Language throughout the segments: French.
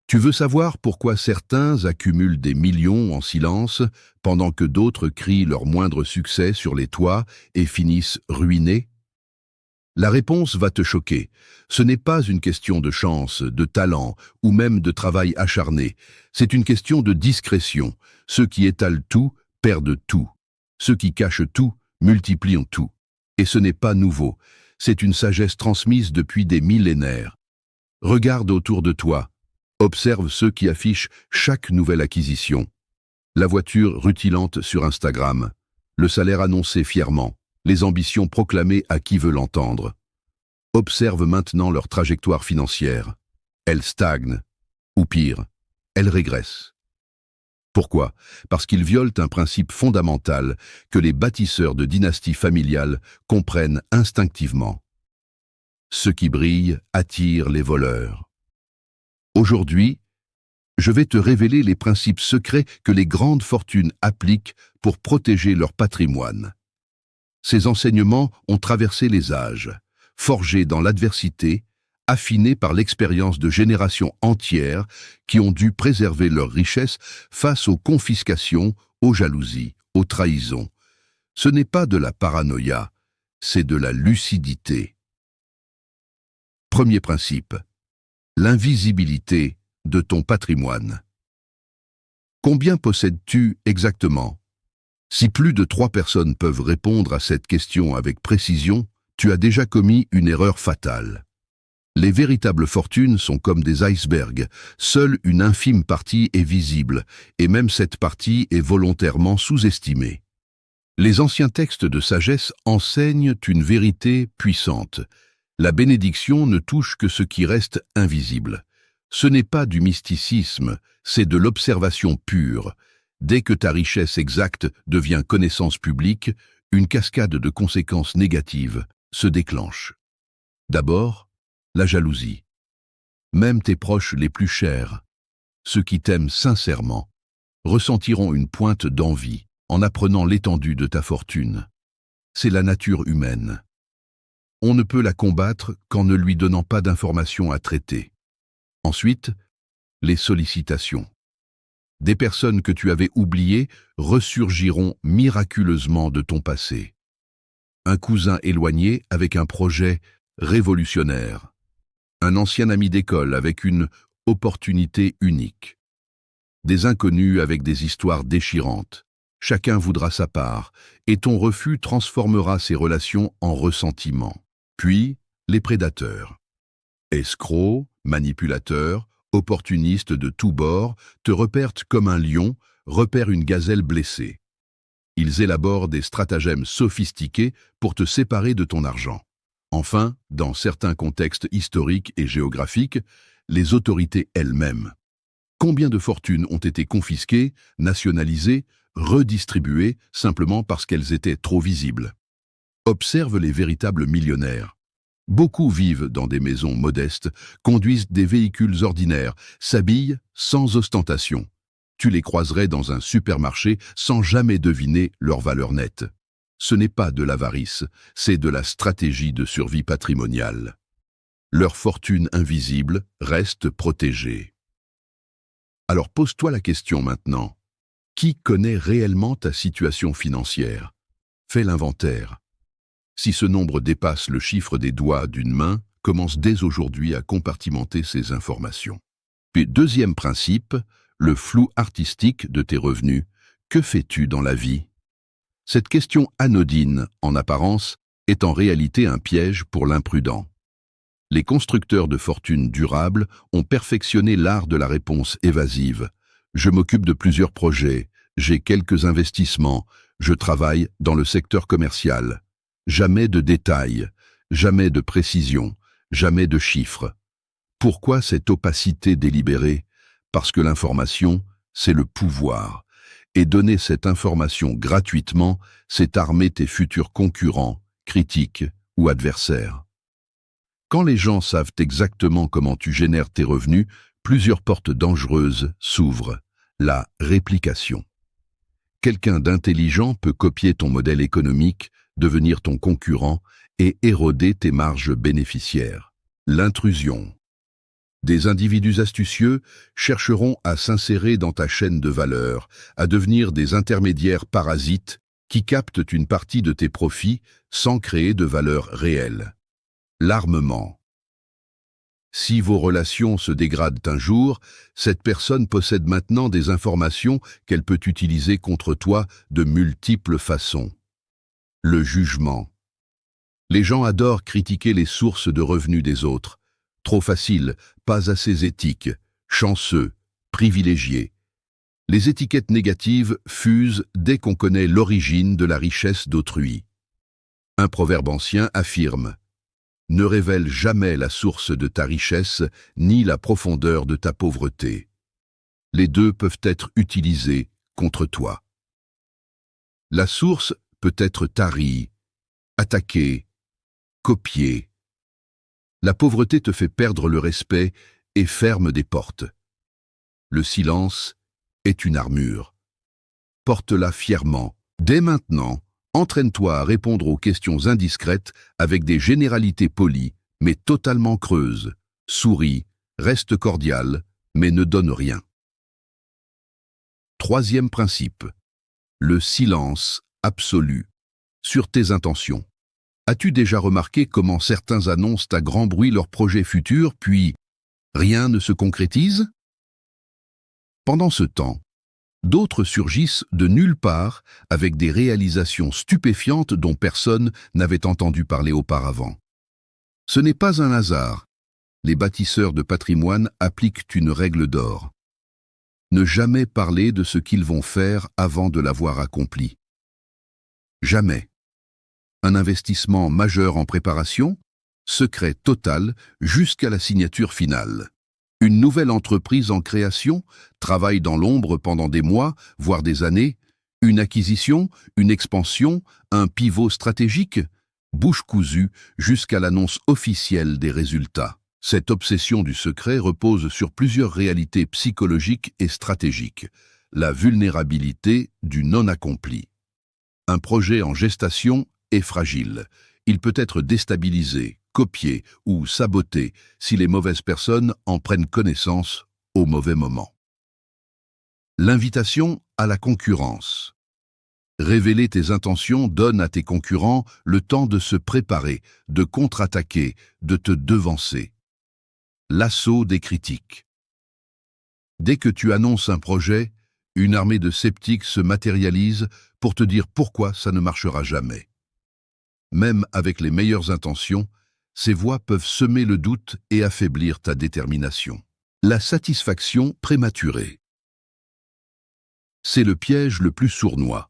Tu veux savoir pourquoi certains accumulent des millions en silence, pendant que d'autres crient leur moindre succès sur les toits et finissent ruinés? La réponse va te choquer. Ce n'est pas une question de chance, de talent ou même de travail acharné. C'est une question de discrétion. Ceux qui étalent tout perdent tout. Ceux qui cachent tout multiplient tout. Et ce n'est pas nouveau. C'est une sagesse transmise depuis des millénaires. Regarde autour de toi. Observe ceux qui affichent chaque nouvelle acquisition. La voiture rutilante sur Instagram, le salaire annoncé fièrement, les ambitions proclamées à qui veut l'entendre. Observe maintenant leur trajectoire financière. Elles stagnent, ou pire, elles régressent. Pourquoi? Parce qu'ils violent un principe fondamental que les bâtisseurs de dynasties familiales comprennent instinctivement. Ce qui brille attire les voleurs. Aujourd'hui, je vais te révéler les principes secrets que les grandes fortunes appliquent pour protéger leur patrimoine. Ces enseignements ont traversé les âges, forgés dans l'adversité, affinés par l'expérience de générations entières qui ont dû préserver leur richesse face aux confiscations, aux jalousies, aux trahisons. Ce n'est pas de la paranoïa, c'est de la lucidité. Premier principe. L'invisibilité de ton patrimoine. Combien possèdes-tu exactement? Si plus de 3 personnes peuvent répondre à cette question avec précision, tu as déjà commis une erreur fatale. Les véritables fortunes sont comme des icebergs, seule une infime partie est visible, et même cette partie est volontairement sous-estimée. Les anciens textes de sagesse enseignent une vérité puissante. La bénédiction ne touche que ce qui reste invisible. Ce n'est pas du mysticisme, c'est de l'observation pure. Dès que ta richesse exacte devient connaissance publique, une cascade de conséquences négatives se déclenche. D'abord, la jalousie. Même tes proches les plus chers, ceux qui t'aiment sincèrement, ressentiront une pointe d'envie en apprenant l'étendue de ta fortune. C'est la nature humaine. On ne peut la combattre qu'en ne lui donnant pas d'informations à traiter. Ensuite, les sollicitations. Des personnes que tu avais oubliées ressurgiront miraculeusement de ton passé. Un cousin éloigné avec un projet révolutionnaire. Un ancien ami d'école avec une opportunité unique. Des inconnus avec des histoires déchirantes. Chacun voudra sa part, et ton refus transformera ces relations en ressentiment. Puis, les prédateurs. Escrocs, manipulateurs, opportunistes de tous bords te repèrent comme un lion repère une gazelle blessée. Ils élaborent des stratagèmes sophistiqués pour te séparer de ton argent. Enfin, dans certains contextes historiques et géographiques, les autorités elles-mêmes. Combien de fortunes ont été confisquées, nationalisées, redistribuées simplement parce qu'elles étaient trop visibles? Observe les véritables millionnaires. Beaucoup vivent dans des maisons modestes, conduisent des véhicules ordinaires, s'habillent sans ostentation. Tu les croiserais dans un supermarché sans jamais deviner leur valeur nette. Ce n'est pas de l'avarice, c'est de la stratégie de survie patrimoniale. Leur fortune invisible reste protégée. Alors pose-toi la question maintenant. Qui connaît réellement ta situation financière? Fais l'inventaire. Si ce nombre dépasse le chiffre des doigts d'une main, commence dès aujourd'hui à compartimenter ces informations. Puis deuxième principe, le flou artistique de tes revenus. Que fais-tu dans la vie? Cette question anodine, en apparence, est en réalité un piège pour l'imprudent. Les constructeurs de fortunes durables ont perfectionné l'art de la réponse évasive. Je m'occupe de plusieurs projets, j'ai quelques investissements, je travaille dans le secteur commercial. Jamais de détails, jamais de précision, jamais de chiffres. Pourquoi cette opacité délibérée? Parce que l'information, c'est le pouvoir. Et donner cette information gratuitement, c'est armer tes futurs concurrents, critiques ou adversaires. Quand les gens savent exactement comment tu génères tes revenus, plusieurs portes dangereuses s'ouvrent. La réplication. Quelqu'un d'intelligent peut copier ton modèle économique, devenir ton concurrent et éroder tes marges bénéficiaires. L'intrusion. Des individus astucieux chercheront à s'insérer dans ta chaîne de valeur, à devenir des intermédiaires parasites qui captent une partie de tes profits sans créer de valeur réelle. L'armement. Si vos relations se dégradent un jour, cette personne possède maintenant des informations qu'elle peut utiliser contre toi de multiples façons. Le jugement. Les gens adorent critiquer les sources de revenus des autres. Trop facile, pas assez éthique, chanceux, privilégié. Les étiquettes négatives fusent dès qu'on connaît l'origine de la richesse d'autrui. Un proverbe ancien affirme « Ne révèle jamais la source de ta richesse ni la profondeur de ta pauvreté. » Les deux peuvent être utilisés contre toi. La source peut être tarie, attaquée, copiée. La pauvreté te fait perdre le respect et ferme des portes. Le silence est une armure. Porte-la fièrement. Dès maintenant, entraîne-toi à répondre aux questions indiscrètes avec des généralités polies, mais totalement creuses. Souris, reste cordial, mais ne donne rien. Troisième principe. Le silence absolu sur tes intentions. As-tu déjà remarqué comment certains annoncent à grand bruit leurs projets futurs, puis rien ne se concrétise? Pendant ce temps, d'autres surgissent de nulle part avec des réalisations stupéfiantes dont personne n'avait entendu parler auparavant. Ce n'est pas un hasard. Les bâtisseurs de patrimoine appliquent une règle d'or. Ne jamais parler de ce qu'ils vont faire avant de l'avoir accompli. Jamais. Un investissement majeur en préparation, secret total jusqu'à la signature finale. Une nouvelle entreprise en création, travaille dans l'ombre pendant des mois, voire des années. Une acquisition, une expansion, un pivot stratégique, bouche cousue jusqu'à l'annonce officielle des résultats. Cette obsession du secret repose sur plusieurs réalités psychologiques et stratégiques. La vulnérabilité du non accompli. Un projet en gestation est fragile. Il peut être déstabilisé, copié ou saboté si les mauvaises personnes en prennent connaissance au mauvais moment. L'invitation à la concurrence. Révéler tes intentions donne à tes concurrents le temps de se préparer, de contre-attaquer, de te devancer. L'assaut des critiques. Dès que tu annonces un projet, une armée de sceptiques se matérialise pour te dire pourquoi ça ne marchera jamais. Même avec les meilleures intentions, ces voix peuvent semer le doute et affaiblir ta détermination. La satisfaction prématurée. C'est le piège le plus sournois.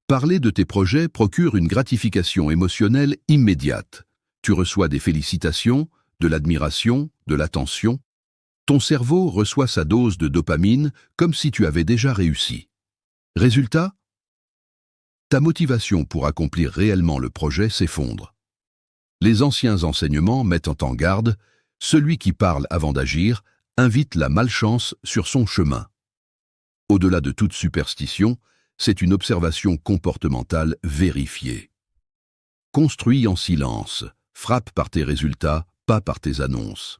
Parler de tes projets procure une gratification émotionnelle immédiate. Tu reçois des félicitations, de l'admiration, de l'attention. Ton cerveau reçoit sa dose de dopamine comme si tu avais déjà réussi. Résultat ? Ta motivation pour accomplir réellement le projet s'effondre. Les anciens enseignements mettent en garde, celui qui parle avant d'agir invite la malchance sur son chemin. Au-delà de toute superstition, c'est une observation comportementale vérifiée. Construis en silence, frappe par tes résultats, pas par tes annonces.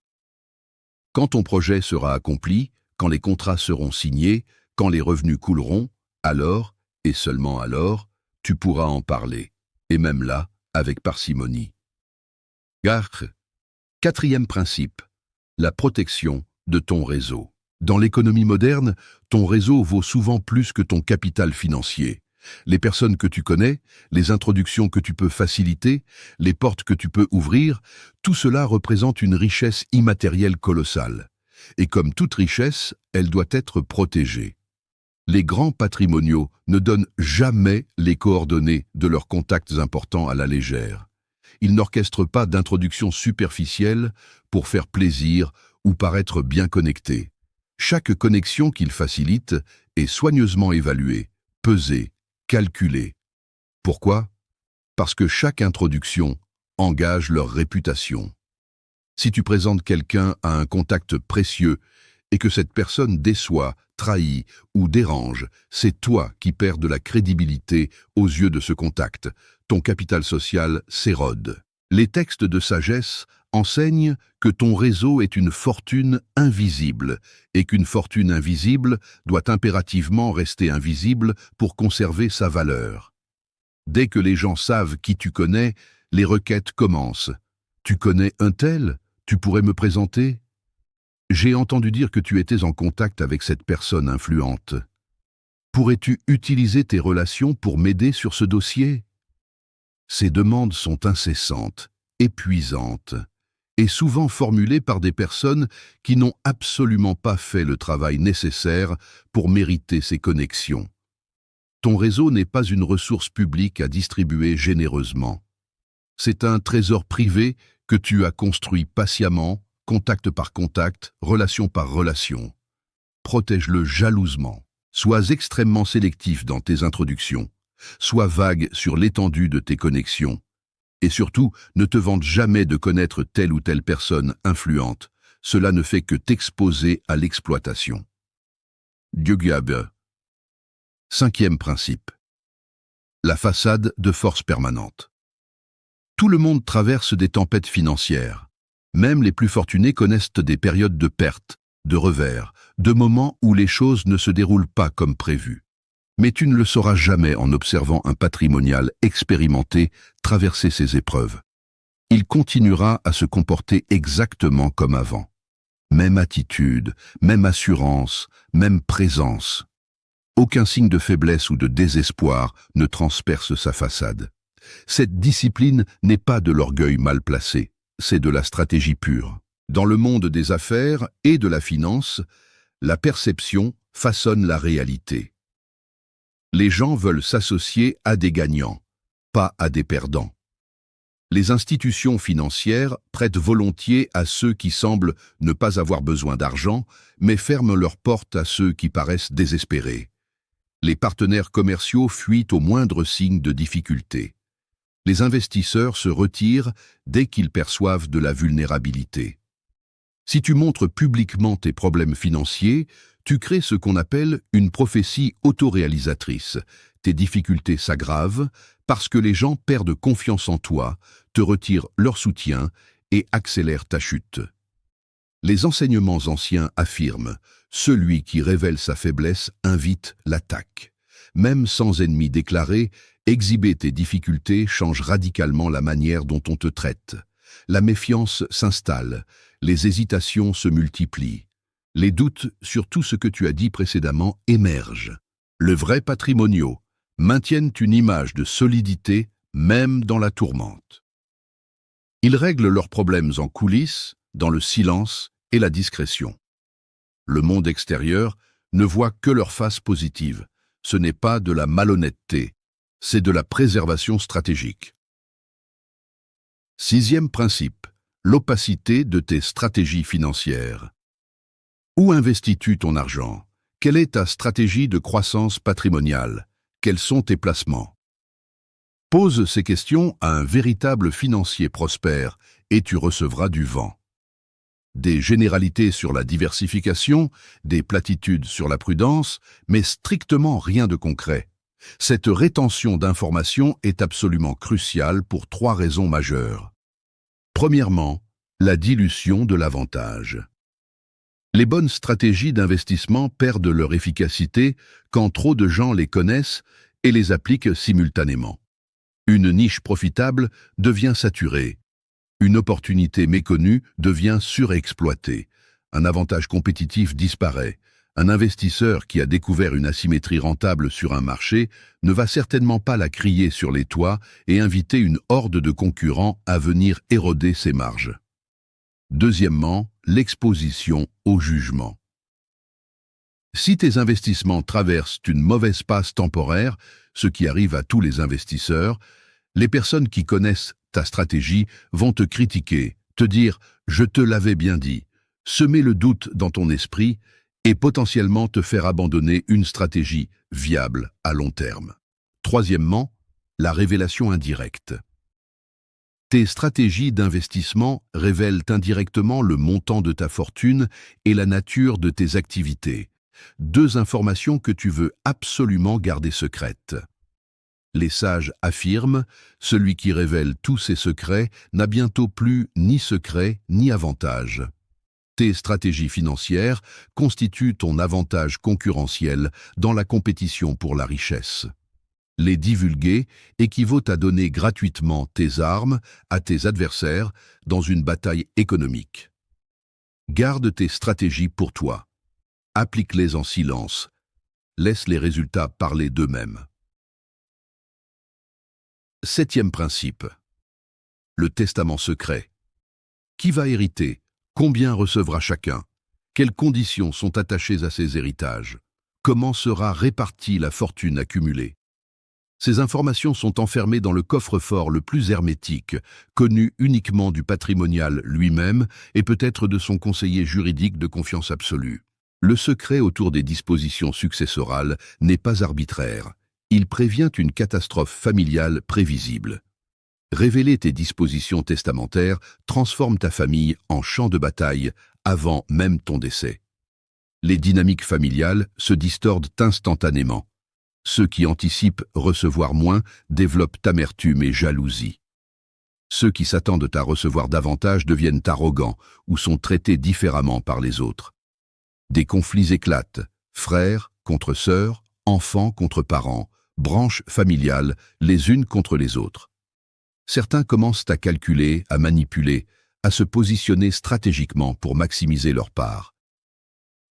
Quand ton projet sera accompli, quand les contrats seront signés, quand les revenus couleront, alors, et seulement alors, tu pourras en parler, et même là, avec parcimonie. Quatrième principe, la protection de ton réseau. Dans l'économie moderne, ton réseau vaut souvent plus que ton capital financier. Les personnes que tu connais, les introductions que tu peux faciliter, les portes que tu peux ouvrir, tout cela représente une richesse immatérielle colossale. Et comme toute richesse, elle doit être protégée. Les grands patrimoniaux ne donnent jamais les coordonnées de leurs contacts importants à la légère. Ils n'orchestrent pas d'introductions superficielles pour faire plaisir ou paraître bien connectés. Chaque connexion qu'ils facilitent est soigneusement évaluée, pesée, calculée. Pourquoi ? Parce que chaque introduction engage leur réputation. Si tu présentes quelqu'un à un contact précieux et que cette personne déçoit, trahit ou dérange, c'est toi qui perds de la crédibilité aux yeux de ce contact. Ton capital social s'érode. Les textes de sagesse enseigne que ton réseau est une fortune invisible et qu'une fortune invisible doit impérativement rester invisible pour conserver sa valeur. Dès que les gens savent qui tu connais, les requêtes commencent. Tu connais un tel? Tu pourrais me présenter? J'ai entendu dire que tu étais en contact avec cette personne influente. Pourrais-tu utiliser tes relations pour m'aider sur ce dossier? Ces demandes sont incessantes, épuisantes, et souvent formulées par des personnes qui n'ont absolument pas fait le travail nécessaire pour mériter ces connexions. Ton réseau n'est pas une ressource publique à distribuer généreusement. C'est un trésor privé que tu as construit patiemment, contact par contact, relation par relation. Protège-le jalousement. Sois extrêmement sélectif dans tes introductions. Sois vague sur l'étendue de tes connexions. Et surtout, ne te vante jamais de connaître telle ou telle personne influente. Cela ne fait que t'exposer à l'exploitation. Gyugab. 5e principe. La façade de force permanente. Tout le monde traverse des tempêtes financières. Même les plus fortunés connaissent des périodes de perte, de revers, de moments où les choses ne se déroulent pas comme prévu. Mais tu ne le sauras jamais en observant un patrimonial expérimenté traverser ces épreuves. Il continuera à se comporter exactement comme avant. Même attitude, même assurance, même présence. Aucun signe de faiblesse ou de désespoir ne transperce sa façade. Cette discipline n'est pas de l'orgueil mal placé, c'est de la stratégie pure. Dans le monde des affaires et de la finance, la perception façonne la réalité. Les gens veulent s'associer à des gagnants, pas à des perdants. Les institutions financières prêtent volontiers à ceux qui semblent ne pas avoir besoin d'argent, mais ferment leurs portes à ceux qui paraissent désespérés. Les partenaires commerciaux fuient au moindre signe de difficulté. Les investisseurs se retirent dès qu'ils perçoivent de la vulnérabilité. Si tu montres publiquement tes problèmes financiers, tu crées ce qu'on appelle une prophétie autoréalisatrice. Tes difficultés s'aggravent parce que les gens perdent confiance en toi, te retirent leur soutien et accélèrent ta chute. Les enseignements anciens affirment « Celui qui révèle sa faiblesse invite l'attaque ». Même sans ennemi déclaré, exhiber tes difficultés change radicalement la manière dont on te traite. La méfiance s'installe, les hésitations se multiplient. Les doutes sur tout ce que tu as dit précédemment émergent. Le vrai patrimonio maintiennent une image de solidité même dans la tourmente. Ils règlent leurs problèmes en coulisses, dans le silence et la discrétion. Le monde extérieur ne voit que leur face positive. Ce n'est pas de la malhonnêteté, c'est de la préservation stratégique. 6e principe, l'opacité de tes stratégies financières. Où investis-tu ton argent? Quelle est ta stratégie de croissance patrimoniale? Quels sont tes placements? Pose ces questions à un véritable financier prospère et tu recevras du vent. Des généralités sur la diversification, des platitudes sur la prudence, mais strictement rien de concret. Cette rétention d'informations est absolument cruciale pour 3 raisons majeures. Premièrement, la dilution de l'avantage. Les bonnes stratégies d'investissement perdent leur efficacité quand trop de gens les connaissent et les appliquent simultanément. Une niche profitable devient saturée. Une opportunité méconnue devient surexploitée. Un avantage compétitif disparaît. Un investisseur qui a découvert une asymétrie rentable sur un marché ne va certainement pas la crier sur les toits et inviter une horde de concurrents à venir éroder ses marges. Deuxièmement, l'exposition au jugement. Si tes investissements traversent une mauvaise passe temporaire, ce qui arrive à tous les investisseurs, les personnes qui connaissent ta stratégie vont te critiquer, te dire « je te l'avais bien dit », semer le doute dans ton esprit et potentiellement te faire abandonner une stratégie viable à long terme. Troisièmement, la révélation indirecte. Tes stratégies d'investissement révèlent indirectement le montant de ta fortune et la nature de tes activités. 2 informations que tu veux absolument garder secrètes. Les sages affirment, celui qui révèle tous ses secrets n'a bientôt plus ni secret ni avantage. Tes stratégies financières constituent ton avantage concurrentiel dans la compétition pour la richesse. Les divulguer équivaut à donner gratuitement tes armes à tes adversaires dans une bataille économique. Garde tes stratégies pour toi. Applique-les en silence. Laisse les résultats parler d'eux-mêmes. Septième principe. Le testament secret. Qui va hériter? Combien recevra chacun? Quelles conditions sont attachées à ces héritages? Comment sera répartie la fortune accumulée? Ces informations sont enfermées dans le coffre-fort le plus hermétique, connu uniquement du patrimonial lui-même et peut-être de son conseiller juridique de confiance absolue. Le secret autour des dispositions successorales n'est pas arbitraire. Il prévient une catastrophe familiale prévisible. Révéler tes dispositions testamentaires transforme ta famille en champ de bataille avant même ton décès. Les dynamiques familiales se distordent instantanément. Ceux qui anticipent recevoir moins développent amertume et jalousie. Ceux qui s'attendent à recevoir davantage deviennent arrogants ou sont traités différemment par les autres. Des conflits éclatent, frères contre sœurs, enfants contre parents, branches familiales les unes contre les autres. Certains commencent à calculer, à manipuler, à se positionner stratégiquement pour maximiser leur part.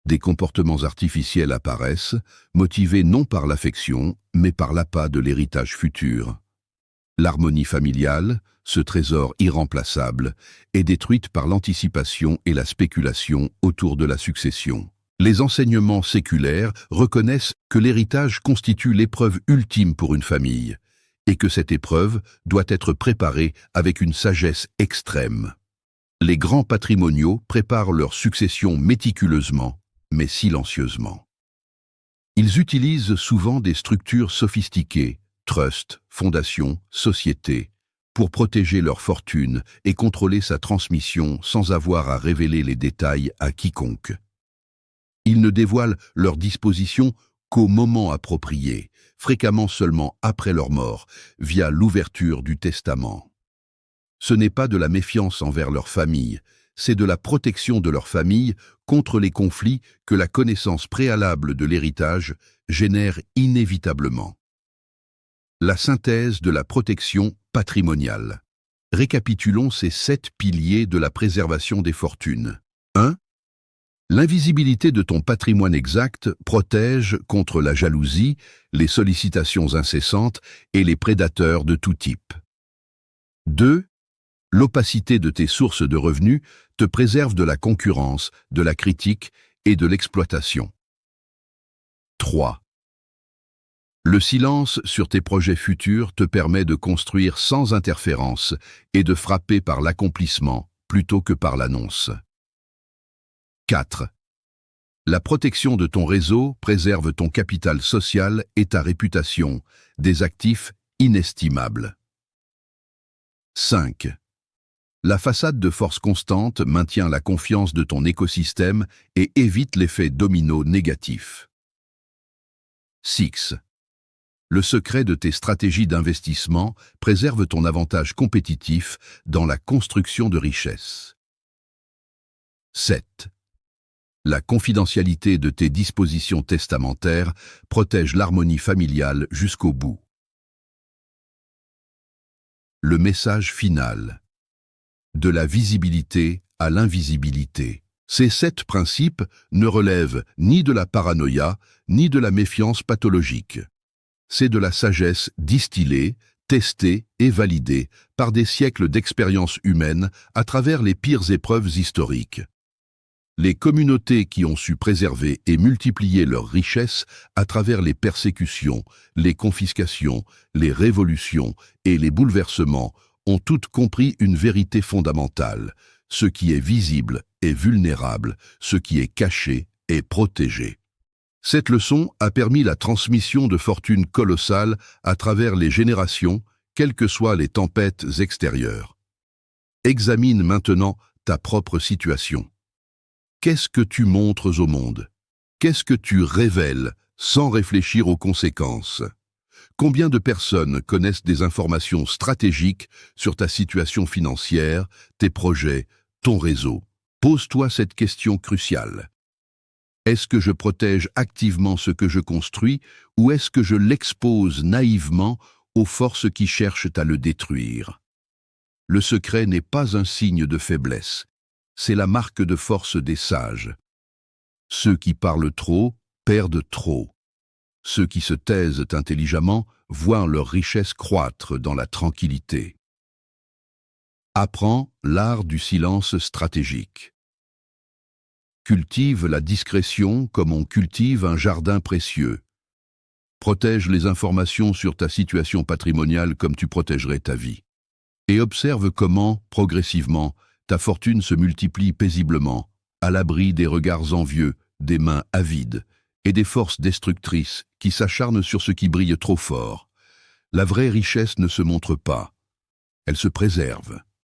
Des comportements artificiels apparaissent, motivés non par l'affection, mais par l'appât de l'héritage futur. L'harmonie familiale, ce trésor irremplaçable, est détruite par l'anticipation et la spéculation autour de la succession. Les enseignements séculaires reconnaissent que l'héritage constitue l'épreuve ultime pour une famille, et que cette épreuve doit être préparée avec une sagesse extrême. Les grands patrimoniaux préparent leur succession méticuleusement, mais silencieusement. Ils utilisent souvent des structures sophistiquées, trusts, fondations, sociétés, pour protéger leur fortune et contrôler sa transmission sans avoir à révéler les détails à quiconque. Ils ne dévoilent leurs dispositions qu'au moment approprié, fréquemment seulement après leur mort, via l'ouverture du testament. Ce n'est pas de la méfiance envers leur famille, c'est de la protection de leur famille contre les conflits que la connaissance préalable de l'héritage génère inévitablement. La synthèse de la protection patrimoniale. Récapitulons ces 7 piliers de la préservation des fortunes. 1. L'invisibilité de ton patrimoine exact protège contre la jalousie, les sollicitations incessantes et les prédateurs de tout type. 2. L'opacité de tes sources de revenus te préserve de la concurrence, de la critique et de l'exploitation. 3. Le silence sur tes projets futurs te permet de construire sans interférence et de frapper par l'accomplissement plutôt que par l'annonce. 4. La protection de ton réseau préserve ton capital social et ta réputation, des actifs inestimables. 5. La façade de force constante maintient la confiance de ton écosystème et évite l'effet domino négatif. 6. Le secret de tes stratégies d'investissement préserve ton avantage compétitif dans la construction de richesses. 7. La confidentialité de tes dispositions testamentaires protège l'harmonie familiale jusqu'au bout. Le message final. De la visibilité à l'invisibilité. Ces 7 principes ne relèvent ni de la paranoïa, ni de la méfiance pathologique. C'est de la sagesse distillée, testée et validée par des siècles d'expérience humaine à travers les pires épreuves historiques. Les communautés qui ont su préserver et multiplier leurs richesses à travers les persécutions, les confiscations, les révolutions et les bouleversements ont toutes compris une vérité fondamentale. Ce qui est visible est vulnérable, ce qui est caché est protégé. Cette leçon a permis la transmission de fortunes colossales à travers les générations, quelles que soient les tempêtes extérieures. Examine maintenant ta propre situation. Qu'est-ce que tu montres au monde? Qu'est-ce que tu révèles sans réfléchir aux conséquences? Combien de personnes connaissent des informations stratégiques sur ta situation financière, tes projets, ton réseau? Pose-toi cette question cruciale. Est-ce que je protège activement ce que je construis ou est-ce que je l'expose naïvement aux forces qui cherchent à le détruire? Le secret n'est pas un signe de faiblesse, c'est la marque de force des sages. Ceux qui parlent trop perdent trop. Ceux qui se taisent intelligemment voient leur richesse croître dans la tranquillité. Apprends l'art du silence stratégique. Cultive la discrétion comme on cultive un jardin précieux. Protège les informations sur ta situation patrimoniale comme tu protégerais ta vie. Et observe comment, progressivement, ta fortune se multiplie paisiblement, à l'abri des regards envieux, des mains avides et des forces destructrices qui s'acharnent sur ce qui brille trop fort. La vraie richesse ne se montre pas, elle se préserve.